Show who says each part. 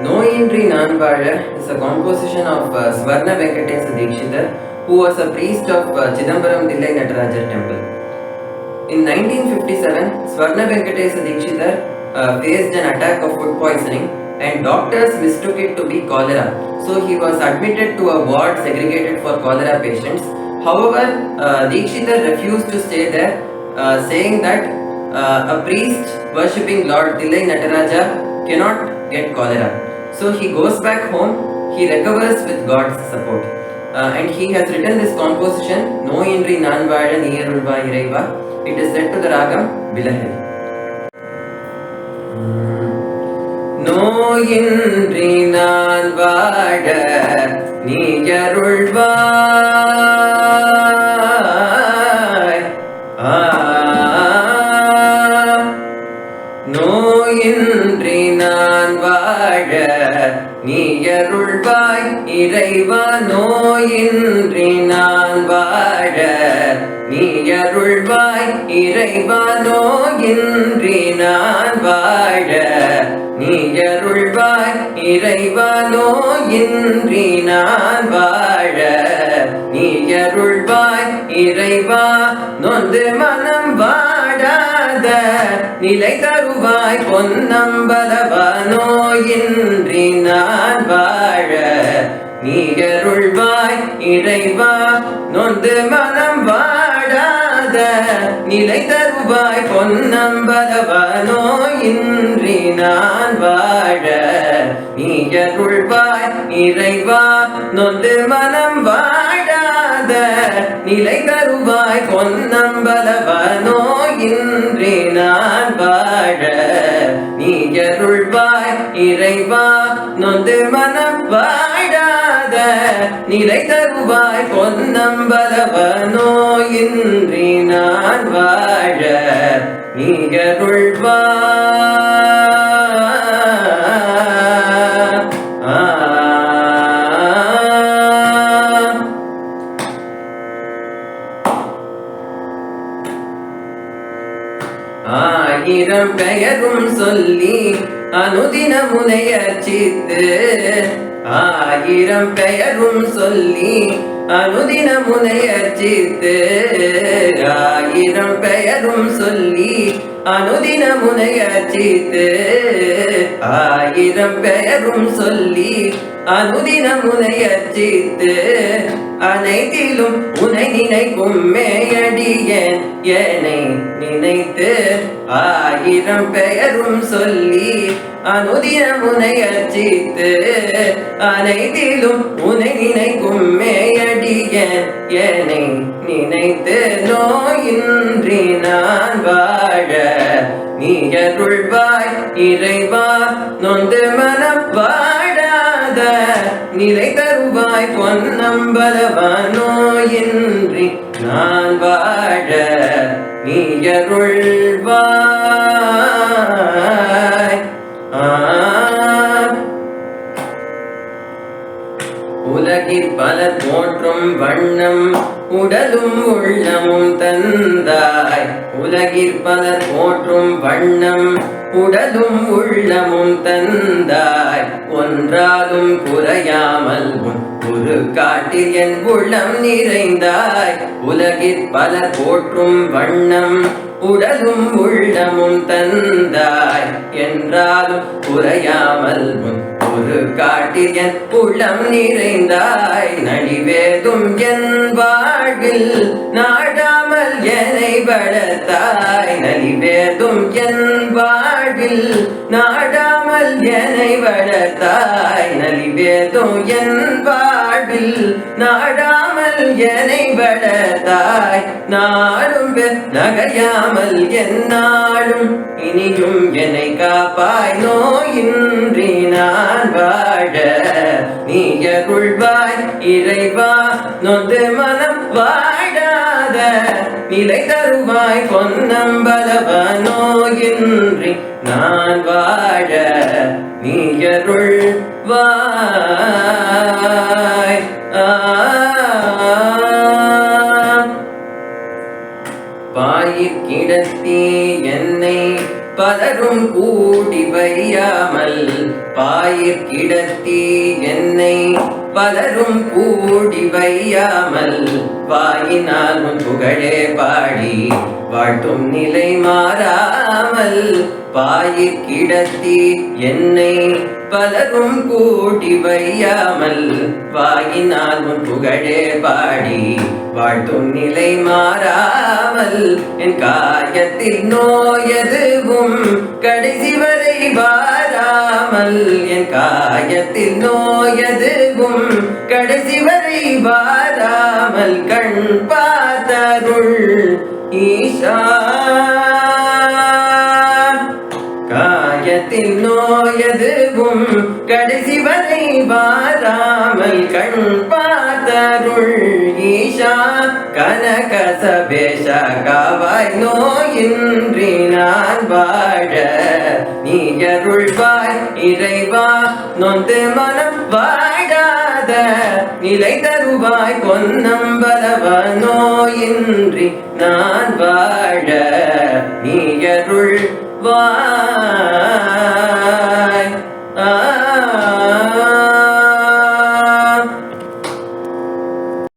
Speaker 1: Noyindri Nanvazha is a composition of Swarna Venkatesa Dikshithar, who was a priest of Chidambaram Dillai Natarajar temple. In 1957, Swarna Venkatesa Dikshithar faced an attack of food poisoning and doctors mistook it to be cholera. So he was admitted to a ward segregated for cholera patients. However, Dikshithar refused to stay there, saying that a priest worshipping Lord Dillai Nataraja cannot get cholera. So he goes back home, he recovers with God's support. And he has written this composition, Noyindri Nanvazha Niyarulva Iraiva. It is set to the ragam Bilahari. Noyindri Nanvazha Niyarulva நோயின்றி நான் வாழ நீயருள்வாய் இறைவா நோயின்றி நான் வாழ நீயருள்வாய் இறைவா நோயின்றி நான் வாழ நீயருள்வாய் இறைவா நோயின்றி நான் வாழ நீயருள்வாய் இறைவா நொந்து மனம் வாடாத நிலை தருவாய் பொன்னம்பலவா நோயின்றி நான் வாழ நீயருள்வாய் இறைவா நொந்து மனம் வாடாத நிலை தருவாய் பொன்னம்பலவா நோயின்றி நான் வாழ நீயருள்வாய் இறைவா நொந்து மனம் வாடாத நிலை தருவாய் பொன்னம்பலவா நோயின்றி நான் வாழ நீயருள்வாய் இறைவா நொந்து மனம் வாடாத நிலை தருவாய் பொன்னம்பலவா நோயின்றி நான் வாழ நீயருள்வாய் ஆயிரம் பெயரும் சொல்லி அனுதின முனையர்ச்சித்து ஆயிரம் பெயரும் சொல்லி அனுதின முனையர்ச்சித்து ஆயிரம் பெயரும் சொல்லி அனுதின முனையர்ச்சித்து ஆயிரம் பெயரும் சொல்லி அனுதின முனையர்ச்சித்து அனைத்திலும் உனை நினைக்கும் மேயடியேன் என்னை நினைத்து ஆயிரம் பெயரும் சொல்லி அனுதின முனையர்ச்சித்து அனைத்திலும் உனை நினைக்கும் மேயடியேன் என்னை நினைத்து நோயின்றி நான் வாழ நீயருள்வாய் இறைவா நொந்து மனம் வாடாத நிலை தருவாய் பொன்னம்பலவா நோயின்றி நான் வாழ நீயருள்வாய் உலகிற் பலர் போற்றும் வண்ணம் உடலும் உள்ளமும் தந்தாய் உலகிற் பலர் போற்றும் வண்ணம் உடலும் உள்ளமும் தந்தாய் ஒன்றாலும் குறையாமல் ஒரு காட்டில் என் உள்ளம் நிறைந்தாய் உலகிற் பலர் போற்றும் வண்ணம் உடலும் உள்ளமும் தந்தாய் என்றாலும் குறையாமல் ஒரு காட்டில் என் உள்ளம் நிறைந்தாய் நடிவேதும் என் வாழ்வில் நாடாமல் என்னை வளர்த்தாய் நடிவேதும் என் வாழ்வில் நாடாமல் என்னை வளர்த்தாய் நலிவேதும் என் வாழ்வில் நாடாமல் என்னை வளர்த்தாய் நாடும் நகையாமல் என்னாலும் இனியும் என்னை காப்பாய் நோயின்றி நான் வாழ நீயருள்வாய் இறைவா நொந்து மனம் வாடாத நிலை தருவாய் பொன்னம்பலவா நோயின்றி நான் வாழ நீயருள்வாய் பாயிற் கிடத்தி என்னை பலரும் கூடி வையாமல் பாயிற்கிடத்தி என்னை பலரும் கூடி வையாமல் வாயினால் உன் புகழே பாடி வாழ்த்தும் நிலை மாறாமல் பாயிற்கிடத்தி என்னை பலரும் கூடி வையாமல் வாயினால் உன் புகழே பாடி வாழ்த்தும் நிலை மாறாமல் என் காயத்தில் நோயதுவும் கடைசி வரை வாராமல் என் காயத்தில் நோயதுவும் கடைசி வரை வாராமல் கண் பார்த்தருள் ஈஷா காயத்தில் நோயதுவும் கடைசி வரை வாராமல் கண் பார்த்தருள் ஈஷா கனக சபேஷ காவாய் நோயின்றி நான் வாழ நீ அருள்வாய் இறைவா நொந்து மனம் வாழாத நிலை தருவாய் பொன்னம்பலவ நோயின்றி நான் வாழ நீ அருள்வாய்